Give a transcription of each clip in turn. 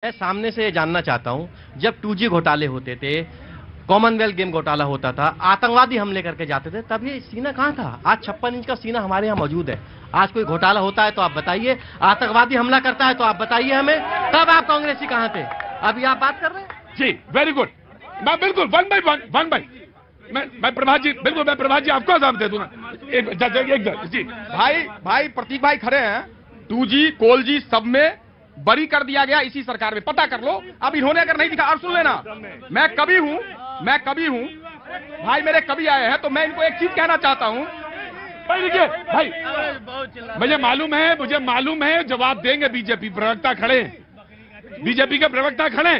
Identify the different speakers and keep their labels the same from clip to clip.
Speaker 1: मैं सामने से ये जानना चाहता हूं, जब 2G घोटाले होते थे, कॉमनवेल्थ गेम घोटाला होता था, आतंकवादी हमले करके जाते थे, तब ये सीना कहां था? आज 56 इंच का सीना हमारे यहाँ मौजूद है। आज कोई घोटाला होता है तो आप बताइए, आतंकवादी हमला करता है तो आप बताइए हमें, तब आप कांग्रेसी कहां थे? अभी आप बात कर रहे हैं।
Speaker 2: जी वेरी गुड। मैं बिल्कुल वन बाई मैं प्रभात जी, बिल्कुल मैं प्रभात जी आपको जवाब दे दूंगा। एक जी भाई प्रतीक भाई खड़े हैं। 2G कोल जी सब में बरी कर दिया गया इसी सरकार में, पता कर लो। अब इन्होंने अगर नहीं दिखा, और सुन लेना, मैं कभी हूं भाई, मेरे कभी आए हैं, तो मैं इनको एक चीज कहना चाहता हूं। भाई देखिए भाई, मुझे मालूम है जवाब देंगे। बीजेपी प्रवक्ता खड़े, बीजेपी के प्रवक्ता खड़े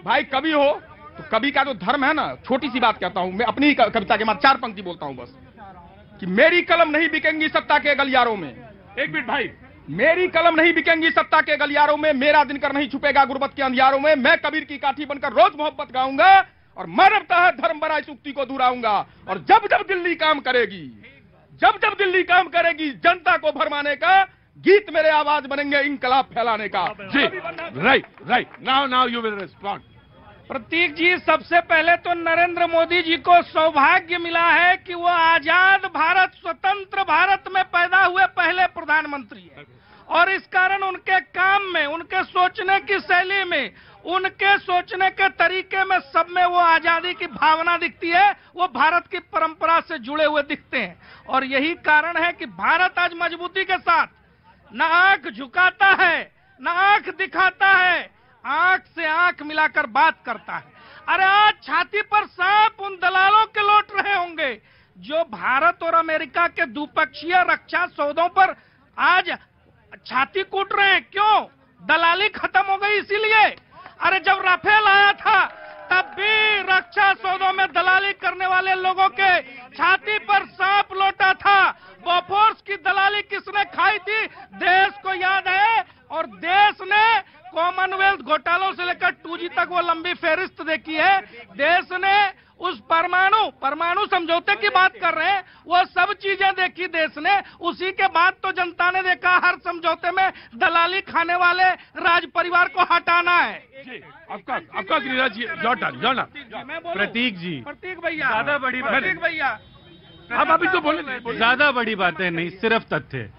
Speaker 2: भाई। कभी हो तो कभी का जो धर्म है ना, छोटी सी बात कहता हूं मैं, अपनी कविता के बाद 4 पंक्ति बोलता हूं बस, कि मेरी कलम नहीं बिकेंगी सत्ता के गलियारों में। एक मिनट भाई, मेरी कलम नहीं बिकेंगी सत्ता के गलियारों में, मेरा दिनकर नहीं छुपेगा गुर्बत के अंधियारों में। मैं कबीर की काठी बनकर रोज मोहब्बत गाऊंगा, और मानवता है धर्म बड़ा इस उक्ति को दुहराऊंगा। और जब जब दिल्ली काम करेगी जनता को भरमाने का, गीत मेरे आवाज बनेंगे इंकलाब फैलाने का। जी right now you will respond.
Speaker 3: Pratik ji, सबसे पहले तो नरेंद्र मोदी जी को सौभाग्य मिला है कि वो आजाद भारत, स्वतंत्र भारत में पैदा हुए पहले प्रधानमंत्री है, और इस कारण उनके काम में, उनके सोचने की शैली में, उनके सोचने के तरीके में, सब में वो आजादी की भावना दिखती है। वो भारत की परंपरा से जुड़े हुए दिखते हैं, और यही कारण है कि भारत आज मजबूती के साथ न आंख झुकाता है, न आंख दिखाता है, आंख से आंख मिलाकर बात करता है। अरे आज छाती पर सांप उन दलालों के लौट रहे होंगे जो भारत और अमेरिका के द्विपक्षीय रक्षा सौदों पर आज छाती कूट रहे हैं। क्यों? दलाली खत्म हो गई इसीलिए। अरे जब राफेल आया था तब भी रक्षा सौदों में दलाली करने वाले लोगों के छाती पर सांप लौटा था। बोफोर्स की दलाली किसने खाई थी? देश को याद है। और देश ने कॉमनवेल्थ घोटालों से लेकर 2G तक वो लंबी फेहरिस्त देखी है। देश ने उस परमाणु समझौते की बात कर रहे हैं, वो सब चीजें देखी देश ने। उसी के बाद तो जनता ने देखा हर समझौते में दलाली खाने वाले राज परिवार को हटाना है।
Speaker 2: आपका नीरज जी,
Speaker 3: प्रतीक भैया,
Speaker 4: ज्यादा बड़ी बात,
Speaker 3: प्रतीक भैया,
Speaker 2: अब अभी तो बोले
Speaker 4: ज्यादा बड़ी बातें नहीं, सिर्फ तथ्य।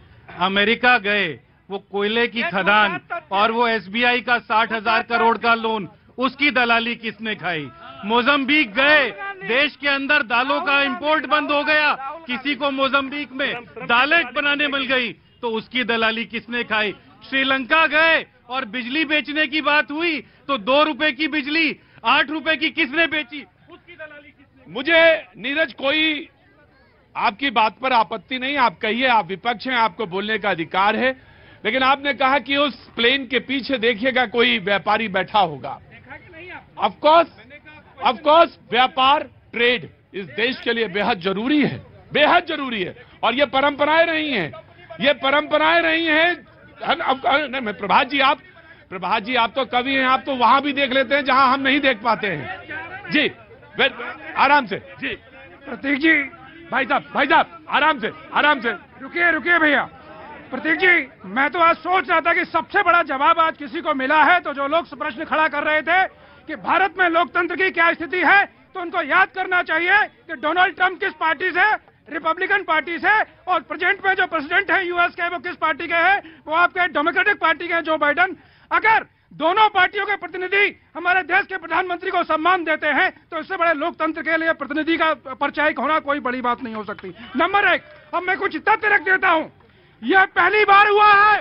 Speaker 4: अमेरिका गए, वो कोयले की खदान और वो SBI का 60,000 करोड़ का लोन, उसकी दलाली किसने खाई? मोजम्बिक गए, देश के अंदर दालों का इंपोर्ट बंद हो गया, किसी को मोजम्बिक में दालें बनाने मिल गई तो उसकी दलाली किसने खाई? श्रीलंका गए और बिजली बेचने की बात हुई तो 2 रुपए की बिजली 8 रुपए की किसने बेची? उसकी दलाली किसने?
Speaker 2: मुझे नीरज, कोई आपकी बात पर आपत्ति नहीं, आप कहिए, आप विपक्ष हैं, आपको बोलने का अधिकार है। लेकिन आपने कहा कि उस प्लेन के पीछे देखिएगा कोई व्यापारी बैठा होगा। ऑफ कोर्स व्यापार, ट्रेड इस देश के लिए बेहद जरूरी है, और ये परंपराएं रही हैं। नहीं, प्रभात जी आप तो कवि हैं, आप तो वहां भी देख लेते हैं जहां हम नहीं देख पाते हैं। जी आराम से। जी
Speaker 3: प्रतीक जी,
Speaker 2: भाई साहब आराम से
Speaker 3: रुकिए भैया। प्रतीक जी, मैं तो आज सोच रहा था कि सबसे बड़ा जवाब आज किसी को मिला है। तो जो लोग प्रश्न खड़ा कर रहे थे कि भारत में लोकतंत्र की क्या स्थिति है, तो उनको याद करना चाहिए कि डोनाल्ड ट्रंप किस पार्टी से, रिपब्लिकन पार्टी से, और प्रेजेंट में जो प्रेसिडेंट है यूएस के, वो किस पार्टी के हैं? वो आपके डेमोक्रेटिक पार्टी के हैं, जो बाइडन। अगर दोनों पार्टियों के प्रतिनिधि हमारे देश के प्रधानमंत्री को सम्मान देते हैं, तो इससे बड़े लोकतंत्र के लिए प्रतिनिधि का परिचायक होना कोई बड़ी बात नहीं हो सकती। नंबर 1, अब मैं कुछ तथ्य रख देता हूं। यह पहली बार हुआ है,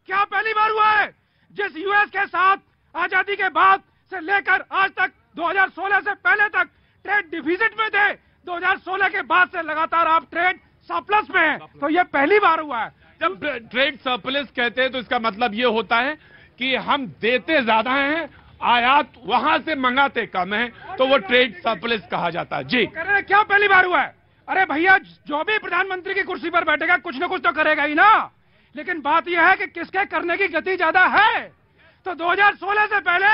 Speaker 3: क्या पहली बार हुआ है, जिस यूएस के साथ आजादी के बाद से लेकर आज तक 2016 से पहले तक ट्रेड डिफिसिट में थे, 2016 के बाद से लगातार आप ट्रेड सरप्लस में हैं। तो यह पहली बार हुआ है।
Speaker 2: जब ट्रेड सरप्लस कहते हैं तो इसका मतलब ये होता है कि हम देते ज्यादा हैं, आयात वहां से मंगाते कम है, तो वो ट्रेड सरप्लस कहा जाता है। जी
Speaker 3: क्या पहली बार हुआ है? अरे भैया, जो भी प्रधानमंत्री की कुर्सी पर बैठेगा कुछ न कुछ तो करेगा ही ना। लेकिन बात यह है कि किसके करने की गति ज्यादा है। तो 2016 से पहले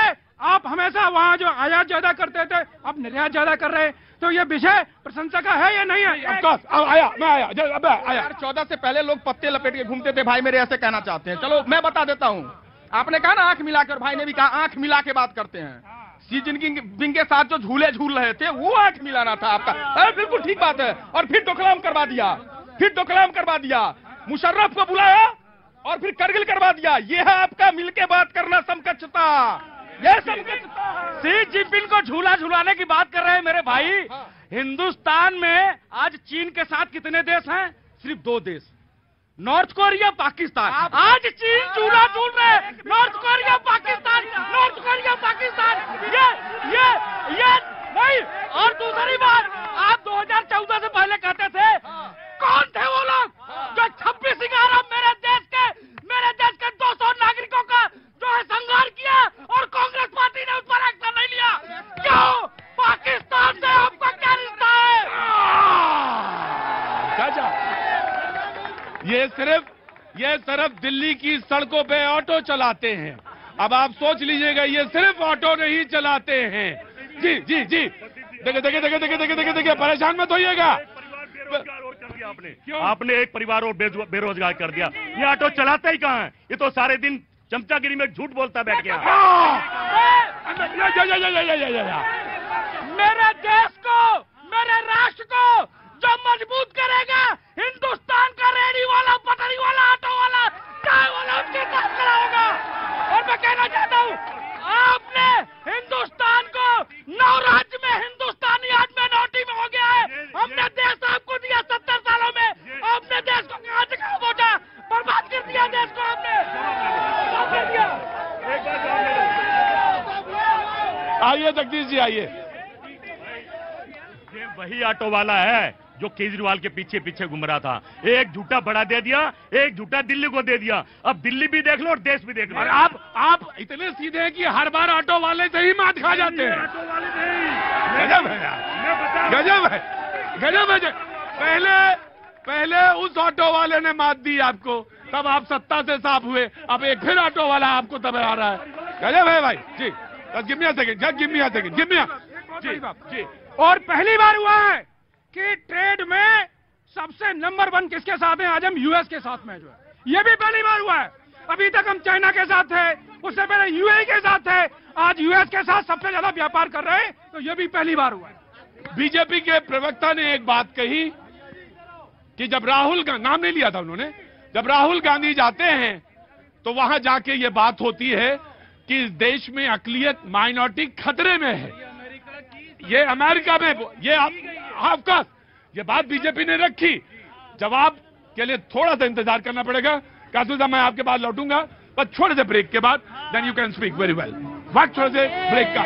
Speaker 3: आप हमेशा वहां जो आयात ज्यादा करते थे, अब निर्यात ज्यादा कर रहे हैं। तो ये विषय प्रशंसा का है या नहीं है?
Speaker 2: मैं आया 14 से पहले लोग पत्ते लपेट के घूमते थे भाई मेरे, ऐसे कहना चाहते हैं। चलो मैं बता देता हूं, आपने कहा ना आंख मिलाकर, भाई ने भी कहा आंख मिला के बात करते हैं। शी जिनपिंग के साथ जो झूले झूल रहे थे वो आंख मिलाना था आपका। बिल्कुल ठीक बात है। और फिर डोकलाम करवा दिया, मुशर्रफ को बुलाया और फिर करगिल करवा दिया। ये है आपका मिलके बात करना समकक्षता, ये समकक्षता।
Speaker 3: शी जिनपिंग को झूला झुलाने की बात कर रहे हैं मेरे भाई। हिंदुस्तान में आज चीन के साथ कितने देश हैं? सिर्फ 2 देश, नॉर्थ कोरिया, पाकिस्तान। आज चीन झूला झूल रहे हैं, north Korea Pakistan, north Korea Pakistan. ये नहीं। और दूसरी बात, आप 2014 से पहले कहते थे, कौन थे वो लोग जो 26/11 मेरे देश के 200 नागरिकों का जो है संहार किया और कांग्रेस पार्टी ने उस पर एक्शन नहीं लिया? क्यों? पाकिस्तान से आपका क्या रिश्ता है?
Speaker 2: ये सिर्फ दिल्ली की सड़कों पे ऑटो चलाते हैं। अब आप सोच लीजिएगा, ये सिर्फ ऑटो नहीं चलाते हैं। जी देखिए, परेशान मत होइएगा।
Speaker 5: आपने एक परिवार और बेरोजगार कर दिया। ये ऑटो चलाता ही कहाँ है? ये तो सारे दिन चमचागिरी में झूठ बोलता बैठ गया।
Speaker 3: मेरे देश को, मेरे राष्ट्र को जो मजबूत करेगा, हिंदुस्तान का रेडी वाला, पटरी वाला, ऑटो वाला, चाय वाला, उसके साथ खड़ा होगा। और मैं कहना चाहता हूँ, आपने हिंदुस्तान को 9 राज्य में हिंदुस्तानी आज मिनॉरिटी में हो गया है। हमने देश आपको दिया 70 सालों में, आपने देश को कहां से कहां पहुंचा, बर्बाद कर दिया देश को आपने।
Speaker 2: आइए जगदीश जी, आइए।
Speaker 5: ये वही ऑटो वाला है जो केजरीवाल के पीछे पीछे घूम रहा था। एक झूठा बड़ा दे दिया, एक झूठा दिल्ली को दे दिया। अब दिल्ली भी देख लो और देश भी देख लो।
Speaker 2: और आप इतने सीधे हैं कि हर बार ऑटो वाले से ही मात खा जाते हैं।
Speaker 5: ऑटो वाले नहीं,
Speaker 2: गजब है यार, गजब है। पहले उस ऑटो वाले ने मात दी आपको, तब आप सत्ता से साफ हुए। अब एक फिर ऑटो वाला आपको तब आ रहा है। गजब है भाई जी। Give me a second.
Speaker 3: जी। और पहली बार हुआ है कि ट्रेड में सबसे नंबर 1 किसके साथ है? आज हम यूएस के साथ में जो है, ये भी पहली बार हुआ है। अभी तक हम चाइना के साथ थे, उससे पहले यूएई के साथ थे, आज यूएस के साथ सबसे ज्यादा व्यापार कर रहे हैं, तो ये भी पहली बार हुआ है।
Speaker 2: बीजेपी के प्रवक्ता ने एक बात कही कि जब राहुल का नाम नहीं लिया था उन्होंने, जब राहुल गांधी जाते हैं तो वहां जाके ये बात होती है कि इस देश में अकलियत, माइनॉरिटी खतरे में है। ये अमेरिका में, ये ऑफकोर्स ये बात बीजेपी ने रखी। जवाब के लिए थोड़ा सा इंतजार करना पड़ेगा। कासू साहब, मैं आपके बाद लौटूंगा, पर छोटे से ब्रेक के बाद then you can speak very well. वक्त थोड़े से ब्रेक का।